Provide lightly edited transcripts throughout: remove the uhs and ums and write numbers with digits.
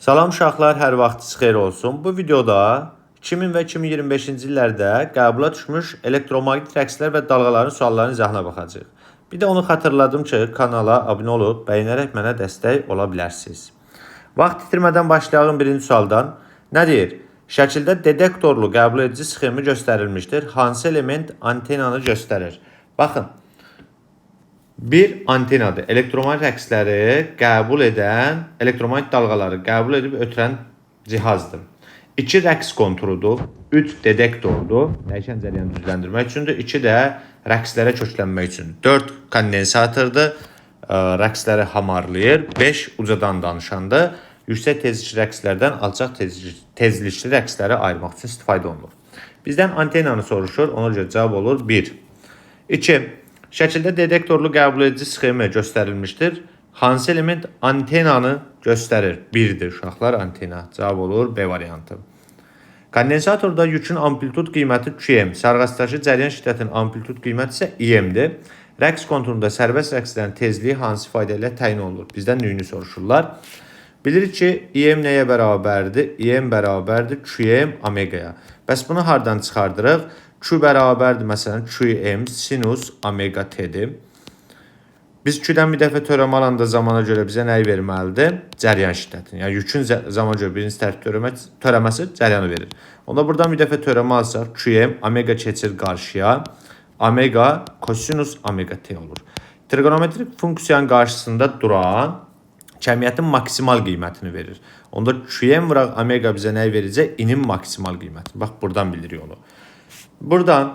Salam uşaqlar, hər vaxtınız xeyir olsun. Bu videoda 2000 və 2025-ci illərdə qəbula düşmüş elektromaqnit rəqslər və dalğaların suallarının izahına baxacağıq. Bir də onu xatırladım ki, kanala abunə olub, bəyənərək mənə dəstək ola bilərsiniz. Vaxt itirmədən başlayalım birinci sualdan. Nə deyir? Şəkildə detektorlu qəbul edici sxemi göstərilmişdir. Hansı element antenanı göstərir? Baxın. Bir antenadır. Elektromagnet rəqsləri qəbul edən, elektromagnet dalğaları qəbul edib ötürən cihazdır. 2 rəqs konturudur. 3 detektordur. Dəyişən cərəyanı düzləndirmək üçündür. 2 də rəqslərə köklənmək üçün. 4 kondensatordur. Rəqsləri hamarlayır. 5 ucadan danışandır. Yüksək tezlikli rəqslərdən alçaq tezlikli rəqsləri ayırmaq üçün istifadə olunur. Bizdən antenanı soruşur. Ona görə cavab olur 1. 2. Şəkildə detektorlu qəbul edici sxemi göstərilmişdir. Hansı element antenanı göstərir? 1-dir uşaqlar, antena. Cavab olur B variantı. Kondensatorda yükün amplitud qiyməti QM, sərbəstdəki cəryan şiddətinin amplitud qiyməti isə IM-dir. Rəqs konturunda sərbəst rəqslərin tezliyi hansı ifadə ilə təyin olunur? Bizdən nüyünü soruşurlar. Bilirik ki, IM nəyə bərabərdir? IM bərabərdir QM omegaya. Bəs bunu hardan çıxardırıq? Q bərabərdir, məsələn, QM sinus omega T'dir. Biz Q-dən bir dəfə törəmə alanda zamana görə bizə nəyi verməlidir? Cəryan şiddətini. Yəni, yükün zamana görə birinci tərtib törəməsi cəryanı verir. Onda buradan bir dəfə törəmə alsaq, QM omega keçir qarşıya. Omega kosinus omega T olur. Trigonometrik funksiyanın qarşısında duran kəmiyyətin maksimal qiymətini verir. Onda QM vuraq omega bizə nəyi verəcək? İnin maksimal qiymətini. Bax, buradan bildiriyor onu. Buradan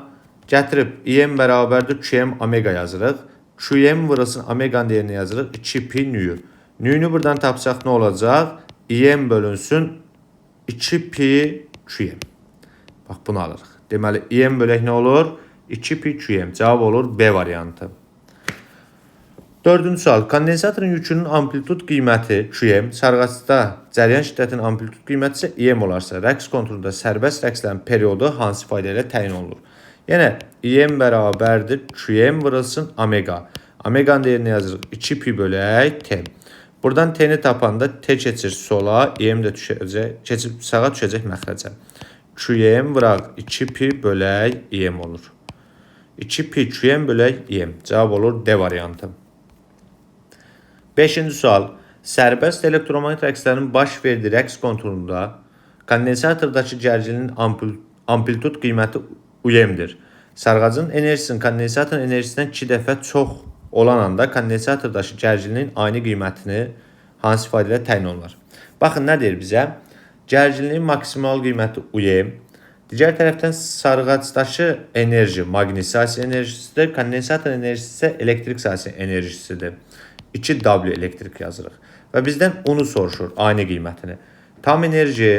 gətirib IM bərabərdir QM omega yazırıq. QM vurulsun omeganın yerinə yazırıq 2pi nü. Nüyünü buradan tapsaq nə olacaq? IM bölünsün 2pi QM. Bax, bunu alırıq. Deməli, IM bölək nə olur? 2pi QM. Cavab olur B variantı. 4-cü sual. Kondensatorun yükünün amplitud qiyməti QM, sarğacda cəryan şiddətinin amplitud qiyməti isə IM olarsa, rəqs konturunda sərbəst rəqslərin periodu hansı ifadə ilə təyin olunur? Yenə IM bərabərdir QM vurulsun omega. Omeganın yerinə yazırıq 2pi bölək T. Buradan T-ni tapanda T keçir sola, IM də keçib sağa düşəcək məxrəcə. QM vuraq 2pi bölək IM olur. 2pi QM bölək IM. Cavab olur D variantı. 5-ci sual. Sərbəst elektromagnet rəqslərinin baş verdiyi rəqs konturunda kondensatordakı gərginliyin amplitud qiyməti UM-dir. Sarğacın enerjisinin kondensatorun enerjisindən 2 dəfə çox olan anda kondensatordakı gərginliyin aynı qiymətini hansı ifadə ilə təyin olunur? Baxın, nə deyir bizə? Gərginliyin maksimal qiyməti UM. Digər tərəfdən sarğacdakı enerji maqnitsasiya enerjisidir. Kondensator enerjisi isə elektrik sahəsinin enerjisidir. 2W elektrik yazırıq. Və bizdən onu soruşur, aynı qiymətini. Tam enerji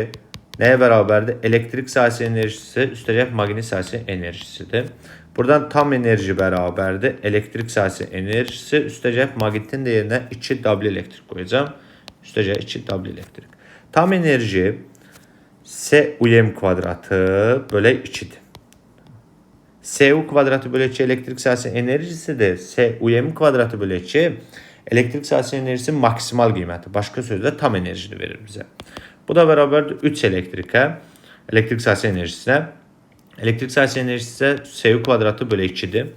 nəyə bərabərdir? Elektrik sahəsi enerjisi üstəgəl maqnit sahəsi enerjisidir. Buradan tam enerji bərabərdir. Elektrik sahəsi enerjisi üstəgəl maqnitin də yerinə 2W elektrik qoyacağım. Üstəgəl 2W elektrik. Tam enerji SUM kvadratı bölək 2-dir. SU kvadratı bölək 2 elektrik sahəsi enerjisidir. SUM kvadratı bölək 2 elektrik sahəsi enerjisi maksimal qiyməti. Başqa sözlə tam enerjini verir bizə. Bu da bərabərdir 3 elektrikə, elektrik sahəsi enerjisinə. Elektrik sahəsi enerjisi isə SU kvadratı bölək 2-dir.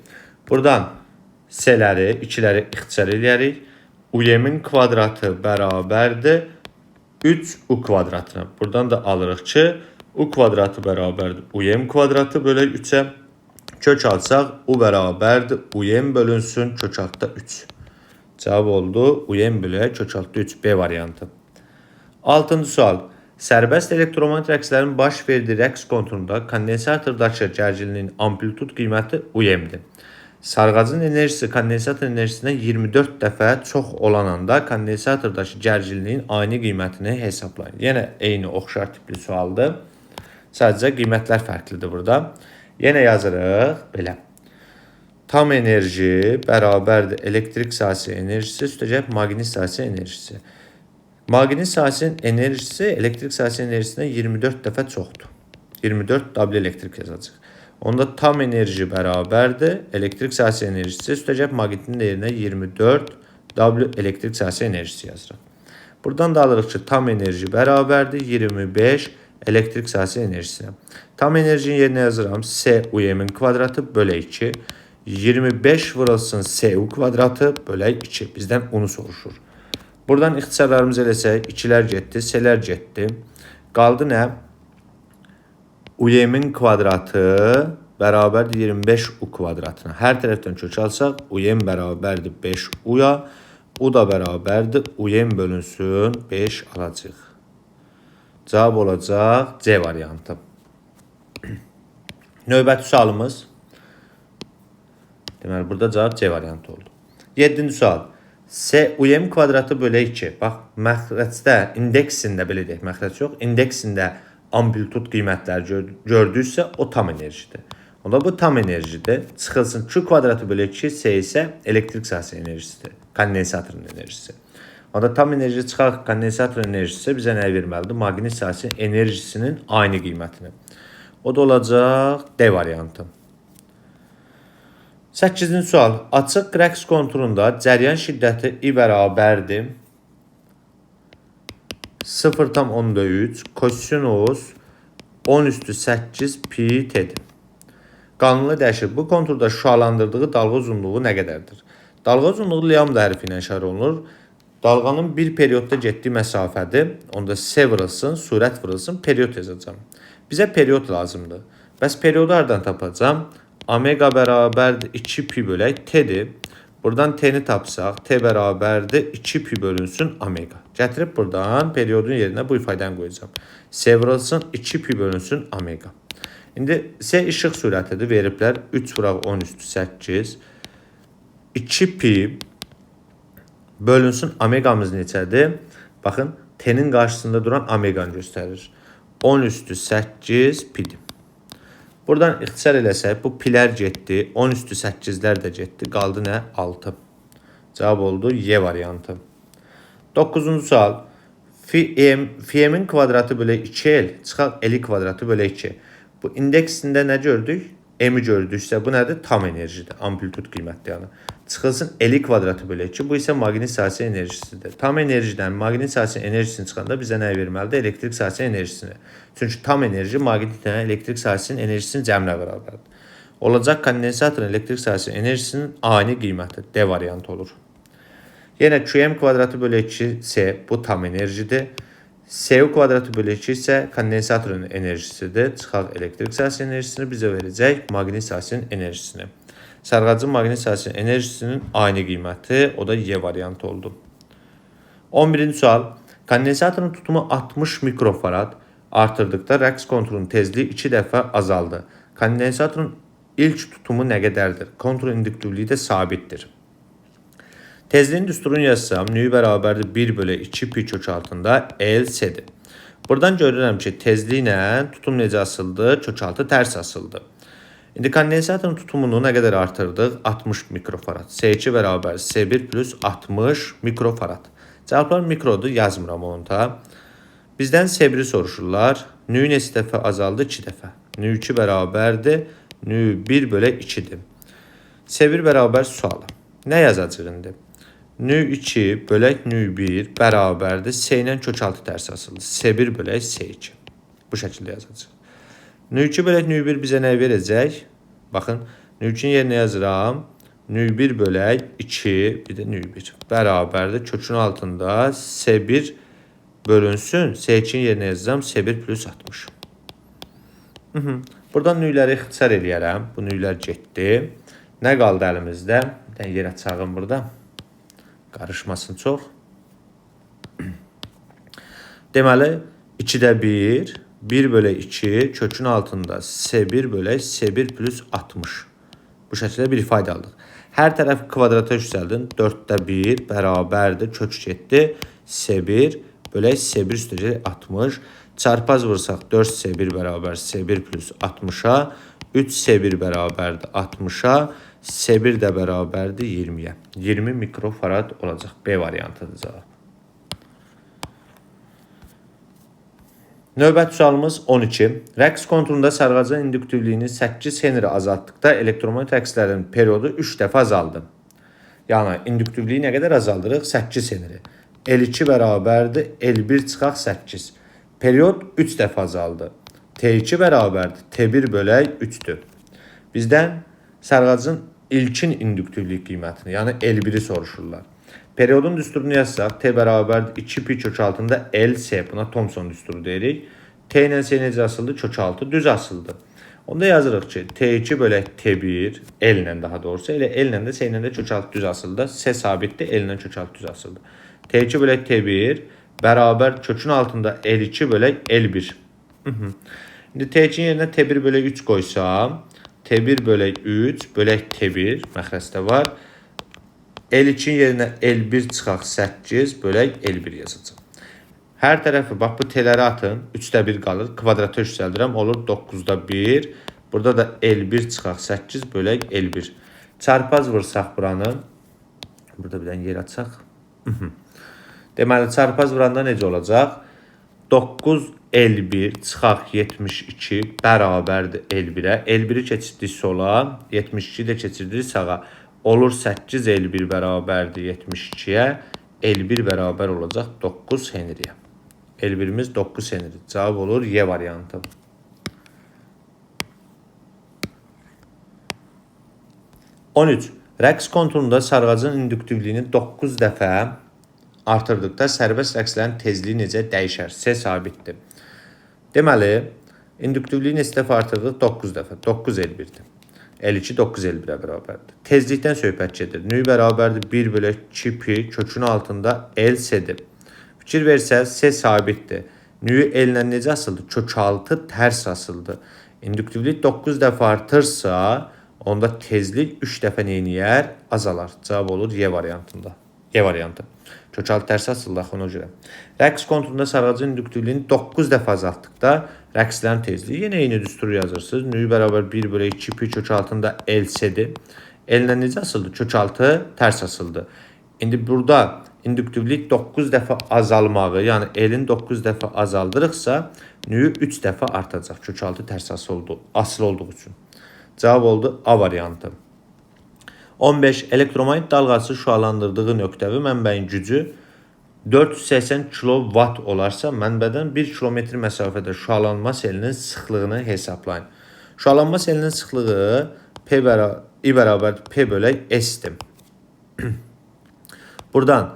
Buradan S-ləri, 2-ləri ixtisar edərik. UM-in kvadratı bərabərdir 3U kvadratına. Buradan da alırıq ki, U kvadratı bərabərdir UM kvadratı bölək 3-ə. Kök alsaq, U bərabərdir UM bölünsün kök altda 3. Cavab oldu UM bölək kök altda 3 B variantı. 6-cı sual. Sərbəst elektromagnet rəqslərin baş verdiyi rəqs konturunda kondensatordakı gərginliyin amplitud qiyməti UM-dir. Sarğacın enerjisi kondensator enerjisindən 24 dəfə çox olan anda kondensatordakı gərginliyin aynı qiymətini hesablayın. Yenə eyni oxşar tipli sualdır. Sadəcə qiymətlər fərqlidir burada. Yenə yazırıq belə. Tam enerji bərabərdir elektrik sahəsi enerjisi üstəgəl maqnit sahəsi enerjisi. Maqnit sahəsinin enerjisi elektrik sahəsi enerjisindən 24 dəfə çoxdur. 24 W elektrik yazacaq. Onda tam enerji bərabərdir elektrik sahəsi enerjisi üstəgəl maqnitin yerinə 24 W elektrik sahəsi enerjisi yazırıq. Buradan da alırıq ki, tam enerji bərabərdir 25 elektrik sahəsi enerjisinə. Tam enerjinin yerinə yazıram. S UM-in kvadratı bölü 2. 25 vurulsun SU kvadratı bölü 2. Bizdən onu soruşur. Buradan ixtisarlarımızı eləsək, 2-lər getdi, S-lər getdi. Qaldı nə? UM-in kvadratı bərabərdir 25 U kvadratına. Hər tərəfdən kök alsaq, UM bərabərdir 5 U-ya. U da bərabərdir UM bölünsün 5 alacaq. Cavab olacaq C variantı. Növbəti sualımız. Deməli, burada cavab C variantı oldu. 7-ci sual. S UM kvadratı bölü 2. Bax, məxrəcdə, indeksində belə deyək, məxrəc yox, indeksində amplitud qiymətləri gördüksə, o tam enerjidir. Onda bu tam enerjidir. Çıxılsın Q kvadratı bölü 2, S isə elektrik sahəsi enerjisidir. Kondensatorun enerjisi. Onda tam enerji çıxaraq kondensatorun enerjisi bizə nə verməlidir? Maqnit sahəsi enerjisinin aynı qiymətini. O da olacaq D variantı. 8-ci sual. Açıq rəqs konturunda cəryan şiddəti I bərabərdir 0,3 kosinus 10⁸ pi t'dir. Qanunla dəyişir. Bu konturda şüalandırdığı dalğa uzunluğu nə qədərdir? Dalğa uzunluğu lambda hərfi ilə işarə olunur. Dalğanın bir periodda getdiyi məsafədir. Onda S vurulsun, sürət vurulsun, period yazacağım. Bizə period lazımdır. Bəs periodu hardan tapacağım? Omega bərabərdir 2 pi bölək T'dir. Buradan T'ni tapsaq, T bərabərdir 2 pi bölünsün omega. Gətirib buradan periodun yerinə bu ifadəni qoyacağım. S vurulsun 2 pi bölünsün omega. İndi S işıq sürətidir. Veriblər 3 vuraq 10⁸. 2 pi bölünsün omegamız neçədir? Baxın, T'nin qarşısında duran omeganı göstərir. 10⁸ pidir. Buradan ixtisar eləsək, bu pilər getdi, 10⁸lər də getdi, qaldı nə? 6. Cavab oldu Y variantı. 9-cu sual. Φ-in kvadratı bölü 2L çıxaq L kvadratı bölü 2. Bu indeksində nə gördük? M-i gördüksə bu nədir? Tam enerjidir, amplitud qiymətdir yəni. Çıxılsın L kvadratı bölü 2, bu isə maqnit sahəsi enerjisidir. Tam enerjidən maqnit sahəsi enerjisini çıxanda bizə nə verməlidir? Elektrik sahəsi enerjisini. Çünki tam enerji maqnitlə elektrik sahəsinin enerjisinin cəminə bərabərdir. Olacaq kondensatorun elektrik sahəsi enerjisinin ani qiyməti D variantı olur. Yenə QM kvadratı bölü 2 S bu tam enerjidir. SU kvadratı bölü 2 isə kondensatorun enerjisidir. Çıxaq elektrik sahəsi enerjisini bizə verəcək maqnit sahəsinin enerjisini. Sarğacın maqnit sahəsinin enerjisinin aynı qiyməti, o da Y variantı oldu. 11-ci sual. Kondensatorun tutumu 60 mikrofarad artırdıqda rəqs konturunun tezliyi 2 dəfə azaldı. Kondensatorun ilk tutumu nə qədərdir? Kontur induktivliyi də sabitdir. Tezliyin düsturunu yazsam, nü bərabərdir 1 bölü 2 pi kök altında LC-dir. Buradan görürəm ki, tezliklə tutum necə asıldı? Kök altı tərs asıldı. İndi kondensatorun tutumunu nə qədər artırdıq? 60 mikrofarad. S2 bərabər S1 plus 60 mikrofarad. Cavablar mikrodur, yazmıram onu da. Bizdən S1-i soruşurlar. Nü neçə dəfə azaldı? 2 dəfə. Nü 2 bərabərdir. Nü 1 bölü 2-dir. S1 bərabər sualı. Nə yazacaq indi? Nü 2 bölək nü 1 bərabərdir. S ilə kök altı tərs asıldı. S1 bölək S2. Bu şəkildə yazacaq. Nü 2 bölək nü 1 bizə nə verəcək? Baxın, nü 2-in yerinə yazıram. Nü 1 bölək 2, bir də nü 1 bərabərdir. Kökün altında S1 bölünsün. S2-in yerinə yazacağım. S1 plus 60. Buradan nüyləri ixtisar eləyərəm. Bu nüylər getdi. Nə qaldı əlimizdə? Bir də yer açağım burada. Qarışmasın çox. Deməli, 2-də 1, 1 bölü 2, kökün altında S1 bölü S1 plus 60. Bu şəkildə bir ifadə aldıq. Hər tərəf kvadrata yüksəldin. 4-də 1 bərabərdir. Kök getdi. S1 bölü S1 üstəcək 60. Çarpaz vursaq 4S1 bərabər S1 plus 60-a. 3S1 bərabərdir 60-a. S1 də bərabərdir 20-yə. 20 mikrofarad olacaq. B variantıdır cavab. Növbəti sualımız 12. Rəqs konturunda sarğacın induktivliyini 8 Henry azaltdıqda elektromobil rəqslərin periodu 3 dəfə azaldı. Yəni, induktivliyi nə qədər azaldırıq? 8 Henry. L2 bərabərdir L1 çıxaq 8. Period 3 dəfə azaldı. T2 bərabərdir T1 bölək 3-dür. Bizdən sərğacın ilkin induktivlik qiymətini, yəni L1-i soruşurlar. Periodun düsturunu yazsaq, T bərabərdir 2 pi kök altında LC, buna Thomson düsturu deyirik. T ilə S necə asıldı? Kök altı düz asıldı. Onda yazırıq ki, T2 bölək T1, L ilə daha doğrusu, elə L ilə də S ilə də kök altı düz asıldı. S sabitdir, L ilə kök altı düz asıldı. T2 bölək T1 bərabər kökün altında L2 bölək L1. İndi T2-in yerinə T1 bölək 3 qoysam, T1 bölək 3 bölək T1 məxrəsdə var. L2-in yerinə L1 çıxaq 8 bölək L1 yazacaq. Hər tərəfi, bax bu T-ləri atın, 3-də 1 qalır, kvadrata yüksəldirəm, olur 9-da 1. Burada da L1 çıxaq 8 bölək L1. Çarpaz vursaq buranı, burada bir dənə yer açaq. Deməli, çarpaz vuranda necə olacaq? 9 L1 çıxaq 72 bərabərdir L1-ə. L1-i keçirdik sola, 72-yi də keçirdik sağa. Olur 8 L1 bərabərdir 72-yə. L1 bərabər olacaq 9 Henry'yə. L1'imiz 9 Henry. Cavab olur Y variantı. Rəqs konturunda sarğacın induktivliyini 9 dəfə artırdıqda sərbəst rəqslərin tezliyi necə dəyişər? S sabitdir. Deməli, induktivliyi neçə dəfə artırdıq? 9 dəfə. 9 L1'dir. L2 9 L1'ə bərabərdir. Tezlikdən söhbət gedir. Nü bərabərdir 1 bölək 2 pi kökün altında LC-dir. Fikir versəz, S sabitdir. Nü L ilə necə asıldı? Kök altı tərs asıldı. İnduktivlik 9 dəfə artırsa, onda tezlik 3 dəfə neyniyər? Azalar. Cavab olur Y variantında. Y variantı. Kök altı tərs asıldı ona görə. Rəqs konturunda sarğacın induktivliyini 9 dəfə azaltdıqda rəqslərin tezliyi yenə eyni düsturu yazırsınız. Nü bərabər 1 bölək 2 pi kök altında LC-dir. L ilə necə asıldı? Kök altı tərs asıldı. İndi burada induktivlik 9 dəfə azalmağı, yəni L-in 9 dəfə azaldırıqsa, nü 3 dəfə artacaq. Kök altı tərs asılı olduğu üçün. Cavab oldu A variantı. 15. Elektromanyetik dalğası şüalandırdığı nöqtəvi mənbəyin gücü 480 kW olarsa, mənbədən 1 kilometr məsafədə şüalanma selinin sıxlığını hesablayın. Şüalanma selinin sıxlığı I bərabər P bölək S-dir. Buradan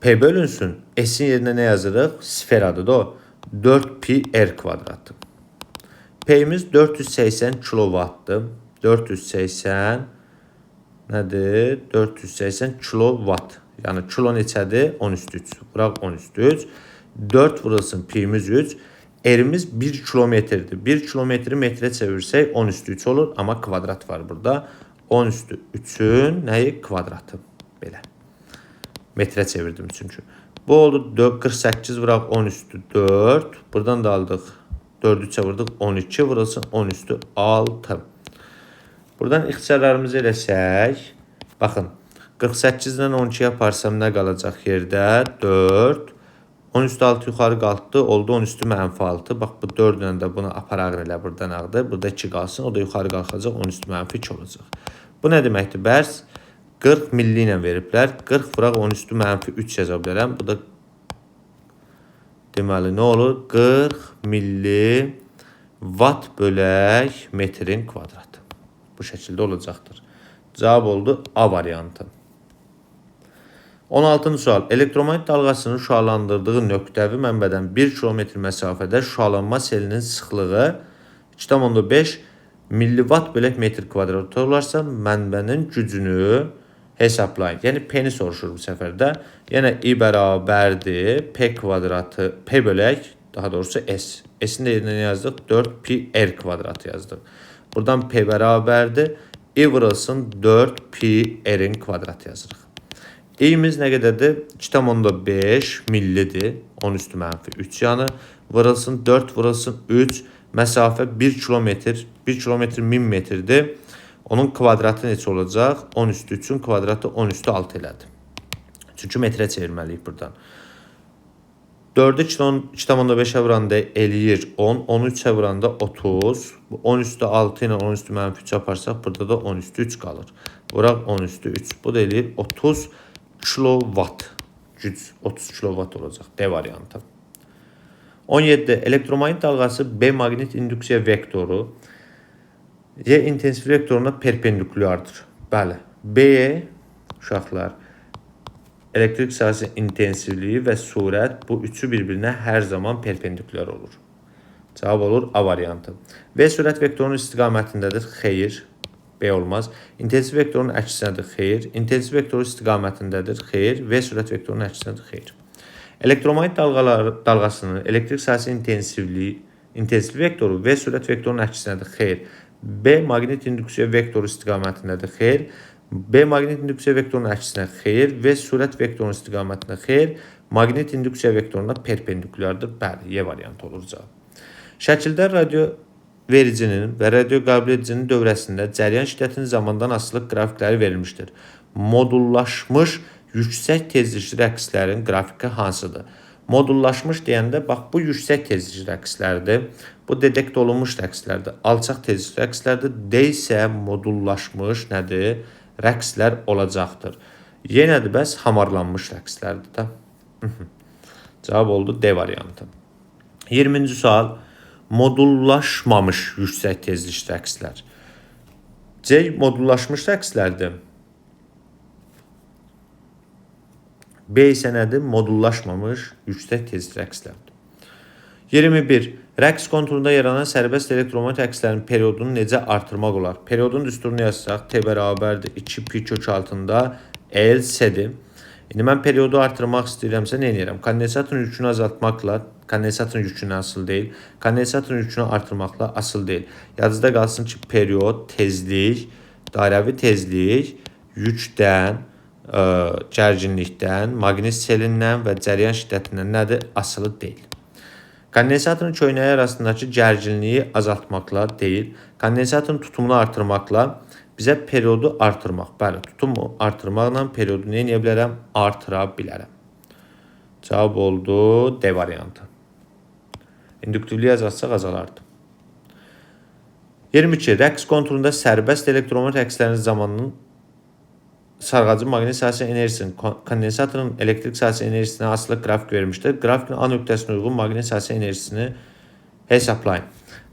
P bölünsün, S-in yerinə nə yazırıq? Sferadır da o. 4 pi R kvadratı. P-imiz 480 kW-dır. 480 nədir? 480 kW. Yəni kilo neçədir? 10 üstü 3. Bıraq 10 üstü 3. 4 vurulsun P-imiz 3. R-imiz 1 kilometrdir. 1 kilometri metrə çevirsək 10 üstü 3 olur. Amma kvadrat var burada. 10 üstü 3-ün nəyi? Kvadratı. Belə. Metrə çevirdim çünki. Bu oldu 48 vuraq 10 üstü 4. Buradan da aldıq. 4'ü çevirdik 12 vurulsun 10 üstü 6. Buradan ixtisarlarımızı eləsək. Baxın. 48-dən 12 yaparsam nə qalacaq yerdə? 4. 10 üstü 6 yuxarı qalxdı. Oldu 10 üstü mənfi 6. Bax bu 4 ilə də bunu aparaq elə buradan ağdır. Burada 2 qalsın. O da yuxarı qalxacaq. 10 üstü mənfi 2 olacaq. Bu nə deməkdir? Bəs 40 milli ilə veriblər. 40 vuraq 10 üstü mənfi 3 yaza bilərəm. Bu da deməli nə olur? 40 milli watt bölək metrin kvadratı. Bu şəkildə olacaqdır. Cavab oldu A variantı. 16-cı sual. Elektromanyetik dalğasının şüalandırdığı nöqtəvi mənbədən 1 kilometr məsafədə şüalanma selinin sıxlığı 2,5 milliwatt bölək metr kvadratı olarsa, mənbənin gücünü hesablayın. Yəni P-ni soruşur bu səfərdə. Yəni I bərabərdir P kvadratı, P bölək, daha doğrusu S. S-in də yerinə yazdıq? 4 pi R kvadratı yazdıq. Buradan P bərabərdir. I vurulsun 4 pi R-in kvadratı yazırıq. İ'miz nə qədərdir? 2,5 millidir. 10 üstü mənfi 3 yanı. Vurulsun 4 vurulsun 3. Məsafə 1 kilometr. 1 kilometr 1000 metrdir. Onun kvadratı neçə olacaq? 10 üstü 3'ün kvadratı 10 üstü 6 elədir. Çünki metrə çevirməliyik buradan. 4'ü 2,5'ə vuranda eləyir 10. 10'u 3'ə vuranda 30. 10 üstü 6 ilə 10 üstü mənfi 3 yaparsaq burada da 10 üstü 3 qalır. Vuraq 10 üstü 3. Bu da eləyir 30 kilowatt. güc 30 kilovat olacaq. D variantı. 17. Elektromagnet dalğası B maqnit induksiya vektoru Y intensiv vektoruna perpendikulyardır. Bəli. B uşaqlar elektrik sahəsi intensivliyi və sürət bu üçü bir-birinə hər zaman perpendikulyar olur. Cavab olur A variantı. V sürət vektorunun istiqamətindədir. Xeyr. B olmaz. İntensiv vektorun əksinədir. Xeyr. İntensiv vektoru istiqamətindədir. Xeyr. V sürət vektorunun əksinədir. Xeyr. Elektromagnet dalğasının elektrik sahəsi intensiv vektoru V sürət vektorunun əksinədir. Xeyr. B maqnit induksiya vektoru istiqamətindədir. Xeyr. B maqnit induksiya vektorunun əksinə xeyr. V sürət vektorunun istiqamətində xeyr. Maqnit induksiya vektoruna perpendikulyardır. Bəli, Y variantı olur cavab. Şəkildə radio vericinin və radio qəbul edicinin dövrəsində cəryan şiddətinin zamandan asılı qrafikləri verilmişdir. Modullaşmış yüksək tezlikli rəqslərin qrafiki hansıdır? Modullaşmış deyəndə, bax, bu yüksək tezlikli rəqslərdir. Bu dedekt olunmuş rəqslərdir. Alçaq tezlikli rəqslərdir. D isə modullaşmış nədir? Rəqslər olacaqdır. Yenədir, bəs hamarlanmış rəqslərdir da. Cavab oldu D variantı. 20-ci sual. Modullaşmamış yüksək tezlikli rəqslər. C modullaşmış rəqslərdir. B isə nədir? Modullaşmamış yüksək tezlikli rəqslərdir. 21. Rəqs konturunda yaranan sərbəst elektromagnet rəqslərin periodunu necə artırmaq olar? Periodun düsturunu yazsaq, T bərabərdir 2 pi kök altında L C-dir. İndi mən periodu artırmaq istəyirəmsə, nə edirəm? Kondensatorun yükünü azaltmaqla, kondensatorun yükünü asıl deyil, kondensatorun yükünü artırmaqla asıl deyil. Yadınızda qalsın ki, period, tezlik, dairəvi tezlik, yükdən, gərginlikdən, maqnit selindən və cəryan şiddətindən nədir? Asılı deyil. Kondensatorun köynəyi arasındakı gərginliyi azaltmaqla deyil, kondensatorun tutumunu artırmaqla bizə periodu artırmaq. Bəli, tutumu artırmaqla periodu nə edə bilərəm? Artıra bilərəm. Cavab oldu D variantı. İnduktivliyi azaltsaq azalardı. 22. Rəqs konturunda sərbəst elektromagnet rəqslərinin zamanının sarğacı maqnit sahəsi enerjisinin kondensatorun elektrik sahəsi enerjisinə asılı qrafik vermişdir. Grafikin A nöqtəsinə uyğun maqnit sahəsi enerjisini hesablayın.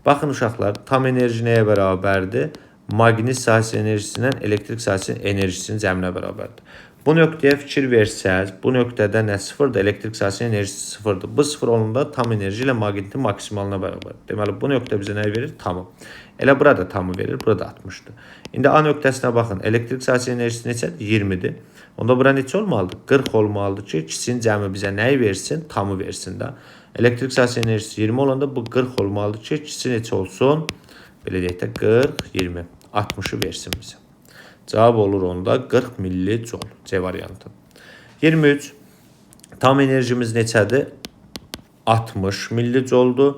Baxın uşaqlar, tam enerji nəyə bərabərdir? Maqnit sahəsi enerjisindən elektrik sahəsi enerjisinin cəminə bərabərdir. Bu nöqtəyə fikir versəz, bu nöqtədə nə sıfırdır? Elektrik sahəsi enerjisi sıfırdır. Bu sıfır olanda tam enerji ilə maqnitin maksimalına bərabərdir. Deməli, bu nöqtə bizə nə verir? Tamı. Elə burada tamı verir, burada 60-dır. İndi A nöqtəsinə baxın. Elektrik sahəsi enerjisi neçədir? 20-dir. Onda bura neçə olmalıdır? 40 olmalıdır ki, ikisinin cəmi bizə nəyi versin? Tamı versin də. Elektrik sahəsi enerjisi 20 olanda bu 40 olmalıdır ki, ikisi neçə olsun? Belə deyək də 40, 20. 60'ı versin bizə. Cavab olur onda 40 millijoule. C variantı. 23. Tam enerjimiz neçədir? 60 millijoule'dur.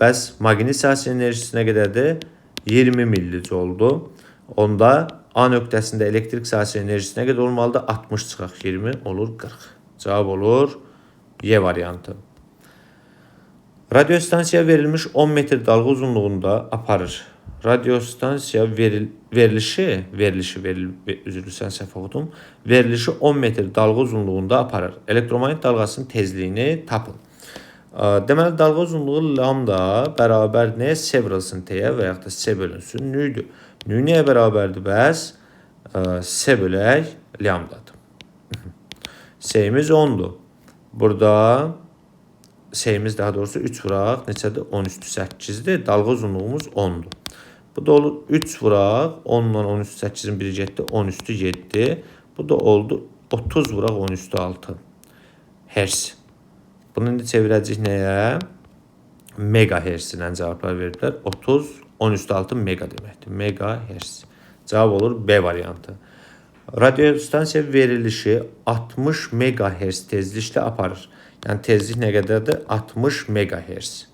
Bəs maqnit sahəsi enerjisi nə qədərdir? 20 millijoule'dur. Onda A nöqtəsində elektrik sahəsi enerjisi nə qədər olmalıdır? 60 çıxaq 20 olur 40. Cavab olur Y variantı. Radiostansiya verilmiş 10 metr dalga uzunluğunda aparır. Radiostansiya verilişi verilişi 10 metr dalga uzunluğunda aparır. Elektromagnet dalğasının tezliyini tapın. Deməli, dalga uzunluğu lambda bərabər nəyə? S vurulsun T-yə və yaxud da S bölünsün nü-dür. Nü nəyə bərabərdir bəs? S bölək lambdadır. S-imiz 10'dur. Burada S-imiz daha doğrusu 3 vuraq. Neçədir? 10 üstü 8'dir. Dalga uzunluğumuz 10'dur. Bu da olur 3 vuraq. 10 ilə 10 üstü 8'in biri getdi. 10 üstü 7. Bu da oldu 30 vuraq 10 üstü 6. Hertz. Bunu indi çevirəcək nəyə? Megahertz ilə cavablar veriblər. 30, 10 üstü 6 mega deməkdir. Megahertz. Cavab olur B variantı. Radiostansiya verilişi 60 megahertz tezliklə aparır. Yəni tezlik nə qədərdir? 60 megahertz.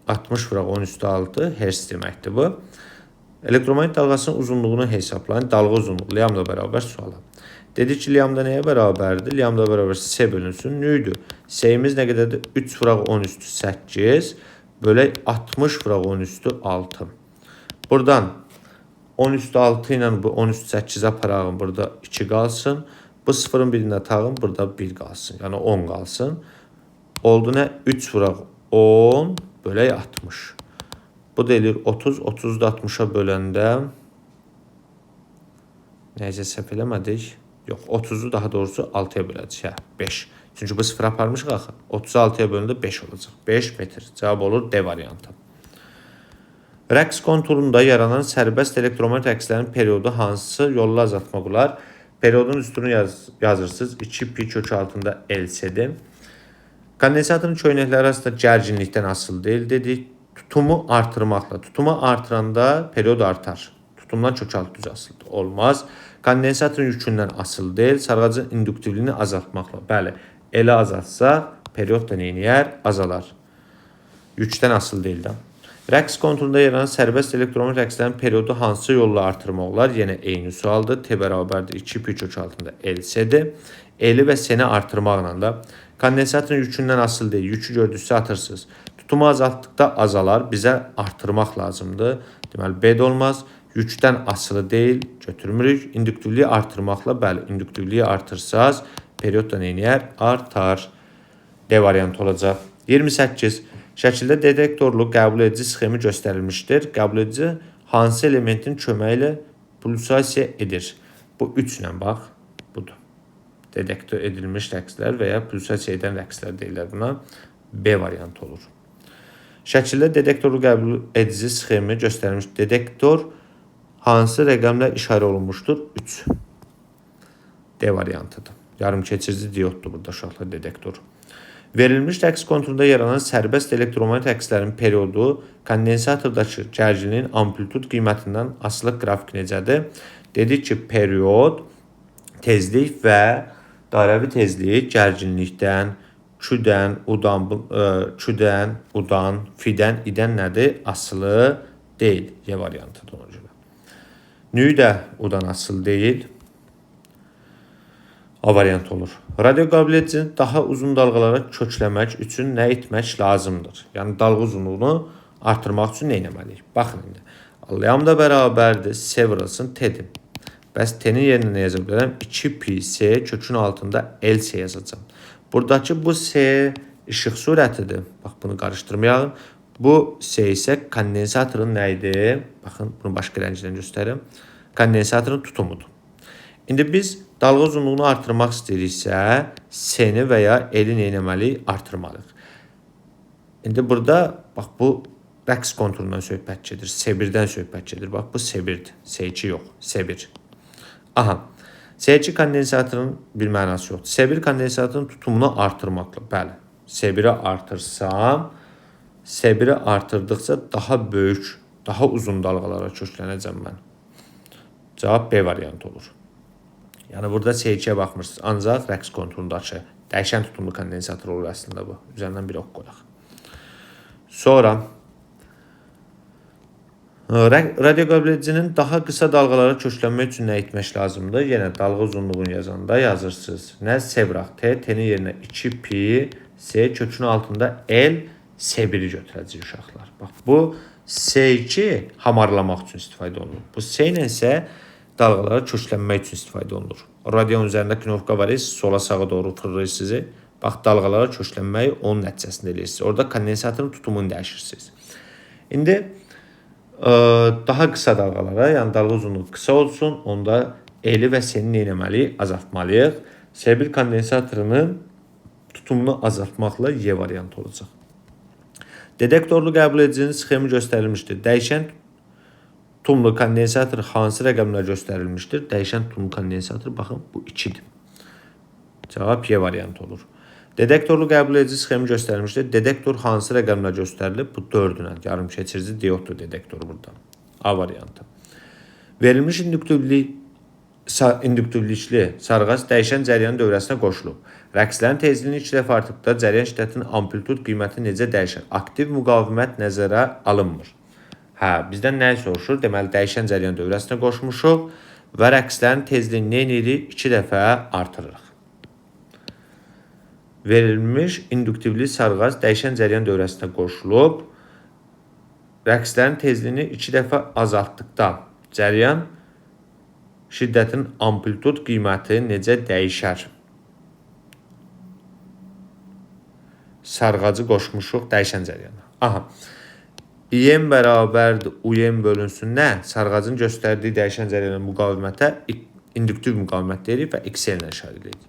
60 vuraq 10 üstü 6 hertz deməkdir bu. Elektromagnet dalğasının uzunluğunu hesablayın. Dalğa uzunluğu lambda bərabər suala. Dedik ki, lambda nəyə bərabərdir? Lambda bərabər S bölünsün nü-dür. S-imiz nə qədərdir? 3 vuraq 10 üstü 8 bölək 60 vuraq 10 üstü 6. Buradan 10 üstü 6 ilə bu 10 üstü 8 aparağın burada 2 qalsın. Bu sıfırın birinə tağın, burada 1 qalsın. Yəni 10 qalsın. Oldu nə? 3 vuraq 10 bölək 60. Bu da eləyir 30. 30 da 60-a böləndə nəyəcə səhv eləmədik? Yox, 30-u daha doğrusu 6-ya böləcək. 5. Çünki bu sıfır aparmışıq axı. 36-ya bölündə 5 olacaq. 5 metr. Cavab olur D variantı. Rəqs konturunda yaranan sərbəst elektromagnetik rəqslərin periodu hansı yolla azaltmaq olar? Periodun üstünü yazırsınız. 2pi kök altında LC'dir. Kondensatorun köynəkləri arasında gərginlikdən asılı deyil dedik. Tutumu artırmaqla. Tutumu artıranda period artar. Tutumdan kök altı düz asılıdır. Olmaz. Kondensatorun yükündən asılı deyil. Sarğacın induktivliyini azaltmaqla. Bəli, elə azaltsaq period da neyniyər? Azalar. Yükdən asılı deyil də. Rəqs konturunda yaranan sərbəst elektromagnetik rəqslərin periodu hansı yolla artırmaq olar? Yenə eyni sualdır. T bərabərdir 2pi kök altında LC-dir. L-i və S-ni artırmaqla da kondensatorun yükündən asılı deyil. Yükü gördüksə atırsınız. Tutumu azaltdıqda azalar. Bizə artırmaq lazımdır. Deməli, B də olmaz. Yükdən asılı deyil. Götürmürük. İnduktivliyi artırmaqla. Bəli, induktivliyi artırsaz period da neyniyər? Artar. D variantı olacaq. 28. Şəkildə detektorlu qəbul edici sxemi göstərilmişdir. Qəbul edici hansı elementin köməyi ilə pulsasiya edir? Bu 3 ilə bax. Budur. Detektor edilmiş rəqslər və ya pulsasiya edən rəqslər deyirlər buna. B variantı olur. Şəkildə detektorlu qəbul edici sxemi göstərilmiş. Detektor hansı rəqəmlə işarə olunmuşdur? 3. D variantıdır. Yarımkeçirici dioddur burada uşaqlar detektor. Verilmiş rəqs konturunda yaranan sərbəst elektromagnetik rəqslərin periodu kondensatordakı gərginliyin amplitud qiymətindən asılı qrafik necədir? Dedik ki, period tezlik və dairəvi tezlik gərginlikdən, Q-dən, U-dan, F-dən, I-dən nədir? Asılı deyil. Y variantıdır ona görə. Nü də U-dan asılı deyil. A variant olur. Radio qabiliyyətini daha uzun dalğalara kökləmək üçün nə etmək lazımdır? Yəni, dalğa uzunluğunu artırmaq üçün nə etməliyik? Baxın indi. Allayam da bərabərdir. S vurulsun T-dir. Bəs T-nin yerinə nə yaza bilərəm? 2pi S kökün altında LC yazacağım. Buradakı bu S işıq sürətidir. Bax, bunu qarışdırmayalım. Bu S isə kondensatorun nə idi? Baxın, bunu başqa rəngdən göstərim. Kondensatorun tutumudur. İndi biz dalğa uzunluğunu artırmaq istəyiriksə, S-ni və ya L-i neynəməliyik? Artırmalıyıq. İndi burada, bax, bu rəqs konturundan söhbət gedir. S1-dən söhbət gedir. Bax, bu S1-dir. S2 yox, S1. Aha, S2 kondensatorun bir mənası yoxdur. S1 kondensatorun tutumunu artırmaqla. Bəli, S1-i artırsam, S1-i artırdıqca daha böyük, daha uzun dalğalara köklənəcəm mən. Cavab B variantı olur. Yəni, burada S2-yə baxmırsınız. Ancaq rəqs konturundakı dəyişən tutumlu kondensator olur əslində bu. Üzərindən bir ox qoyaq. Sonra, radio qabiliyyətinin daha qısa dalğalara köklənmək üçün nə etmək lazımdır? Yenə dalğa uzunluğunu yazanda yazırsınız. Nə? S bıraq T, T-nin yerinə 2pi, S kökün altında L, S1-i götürəcək uşaqlar. Bax, bu S2 hamarlamaq üçün istifadə olunur. Bu S ilə isə dalğalara köklənmək üçün istifadə olunur. Radionun üzərində knovka var, sola sağa doğru fırlayır sizi. Bax, dalğalara köklənməyi onun nəticəsində eləyirsiniz. Orada kondensatorun tutumunu dəyişirsiniz. İndi daha qısa dalğalara, yəni dalğa uzunluğu qısa olsun, onda L-i və S-ni neynəməliyik? Azaltmalıyıq. S1 kondensatorunun tutumunu azaltmaqla Y variantı olacaq. Detektorlu qəbul edicinin sxemi göstərilmişdir. Dəyişən tutumlu kondensator hansı rəqəmlər göstərilmişdir? Dəyişən tutumlu kondensator, baxın, bu 2-dir. Cavab Y variantı olur. Detektorlu qəbul edici sxemi göstərilmişdir. Detektor hansı rəqəmlər göstərilib? Bu 4-ünə. Yarımkeçirici dioddur detektor burada. A variantı. Verilmiş induktivlikli sarğac dəyişən cəryanın dövrəsinə qoşulub. Rəqslərin tezliyini 2 dəfə artıqda cəryan şiddətinin amplitud qiyməti necə dəyişir? Aktiv müqavimət nəzərə alınmır. Hə, bizdən nəyi soruşur? Deməli, dəyişən cəryan dövrəsinə qoşmuşuq və rəqslərin tezliyini nə edirik? 2 dəfə artırırıq. Verilmiş induktivli sarğac dəyişən cəryan dövrəsinə qoşulub. Rəqslərin tezliyini 2 dəfə azaltdıqda cəryan şiddətin amplitud qiyməti necə dəyişər? Sarğacı qoşmuşuq dəyişən cərəyana. Aha. İm bərabərdir UM bölünsün nə? Sarğacın göstərdiyi dəyişən cərəyana müqavimətə induktiv müqavimət deyirik və XL ilə işarə edirik.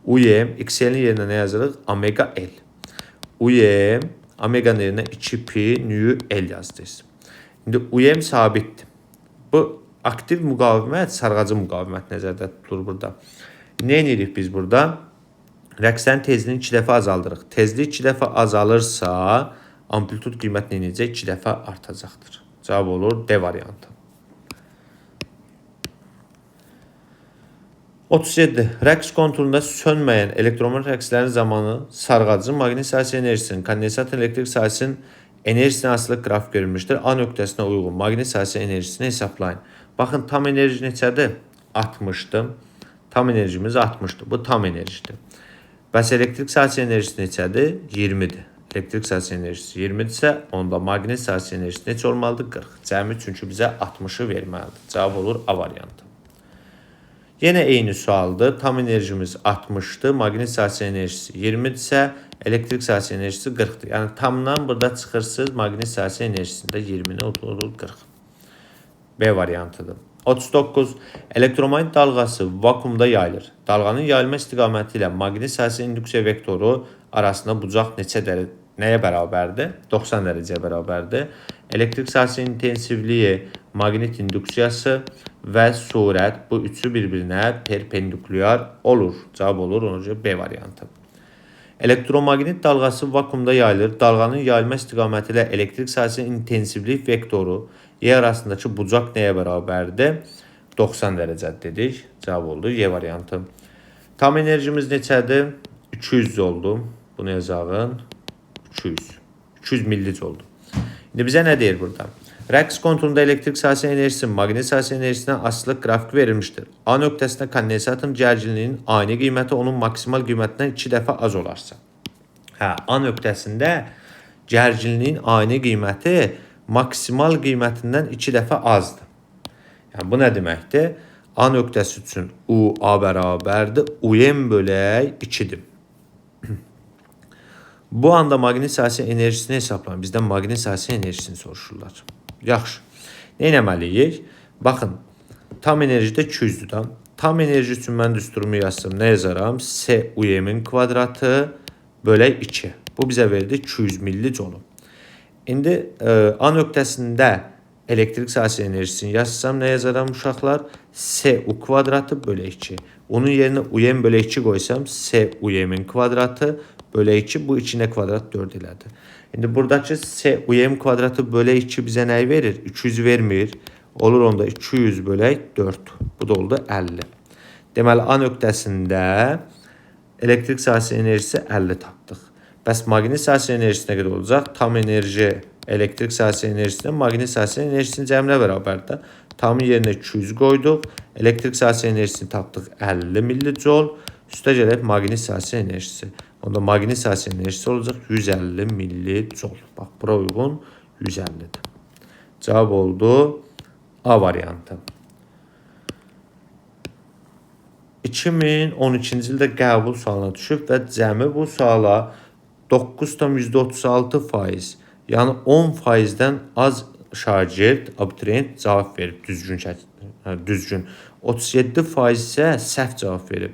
UM, XL-in yerinə nə yazırıq? Omega L. UM, omeganın yerinə 2pi nu L yazdırız. İndi UM sabitdir. Bu aktiv müqavimət, sarğacı müqavimət nəzərdə tutulur burada. Nə edirik biz burada? Rəqslərin tezliyini 2 dəfə azaldırıq. Tezlik 2 dəfə azalırsa, amplitud qiyməti necə 2 dəfə artacaqdır. Cavab olur D variantı. 37. Rəqs konturunda sönməyən elektromotor rəqslərin zamanı sarğacın maqnit-sahəsinin enerjisinin, kondensator elektrik sahəsinin enerjisine asılı qrafik verilmişdir. A nöqtəsinə uyğun maqnit sahəsinin enerjisini hesablayın. Baxın, tam enerji neçədir? 60'dır. Tam enerjimiz 60'dır. Bu tam enerjidir. Bəs elektrik sahəsinin enerjisi neçədir? 20'dir. Elektrik sahəsinin enerjisi 20'dirsə, onda maqnit sahəsinin enerjisi neçə olmalıdır? 40. Cəmi çünki bizə 60'ı verməlidir. Cavab olur A variantı. Yenə eyni sualdır. Tam enerjimiz 60'dır. Maqnit sahəsinin enerjisi 20'dirsə, elektrik sahəsinin enerjisi 40'dır. Yəni tamdan burada çıxırsınız, maqnit sahəsinin enerjisində 20'ni olur 40. B variantıdır. 39. Elektromagnet dalğası vakuumda yayılır. Dalğanın yayılma istiqaməti ilə maqnit sahəsinin indüksiya vektoru arasında bucaq nəyə bərabərdir? 90 dərəcəyə bərabərdir. Elektrik sahəsinin intensivliyi, maqnit indüksiyası və sürət bu üçü bir-birinə perpendikulyar olur. Cavab olur ona görə B variantı. Elektromagnet dalğası vakuumda yayılır. Dalğanın yayılma istiqaməti ilə elektrik sahəsinin intensivlik vektoru Y arasındakı bucaq nəyə bərabərdir? 90 dərəcə dedik. Cavab oldu Y variantı. Tam enerjimiz neçədir? 200 oldu. Bunu yazağın. 200 millic oldu. İndi bizə nə deyir burada? Rəqs konturunda elektrik sahəsinin enerjisinin maqnit sahəsinin enerjisinə asılı qrafik verilmişdir. A nöqtəsində kondensatorun gərginliyinin ani qiyməti onun maksimal qiymətindən 2 dəfə az olarsa. A nöqtəsində gərginliyin ani qiyməti maksimal qiymətindən 2 dəfə azdır. Yəni bu nə deməkdir? A nöqtəsi üçün UA bərabərdir. UM bölək 2'dir. Bu anda maqnit sahəsinin enerjisini hesablayın. Bizdən maqnit sahəsinin enerjisini soruşurlar. Yaxşı. Nə etməliyik? Baxın, tam enerjidə 200'dür. Tam enerji üçün mən düsturumu yazsam nə yazaram? S UM-in kvadratı bölək 2. Bu bizə verdi 200 millijoule. İndi A nöqtəsində elektrik sahəsinin enerjisini yazsam nə yazaram uşaqlar? S U kvadratı bölək 2. Onun yerinə UM bölək 2 qoysam S UM-in kvadratı bölək 2, bu 2 nə kvadrat 4 elədir. İndi buradakı S UM kvadratı bölək 2 bizə nəyi verir? 200 vermir. Olur onda 200 bölək 4. Bu da oldu 50. Deməli A nöqtəsində elektrik sahəsinin enerjisi 50 tapdıq. Bəs maqnit sahəsinin enerjisi nə qədər olacaq? Tam enerji elektrik sahəsinin enerjisindən maqnit sahəsinin enerjisinin cəminə bərabərdir. Tamın yerinə 200 qoyduq. Elektrik sahəsinin enerjisini tapdıq 50 millijoule. Üstə gələk maqnit sahəsinin enerjisi. Onda maqnit sahəsinin enerjisi olacaq 150 millijoule. Bax, bura uyğun 150'dir. Cavab oldu A variantı. 2012-ci ildə qəbul sualına düşüb və cəmi bu suala 9,36%, yəni 10%-dən az şagird, abituriyent cavab verib, düzgün. 37% isə səhv cavab verib.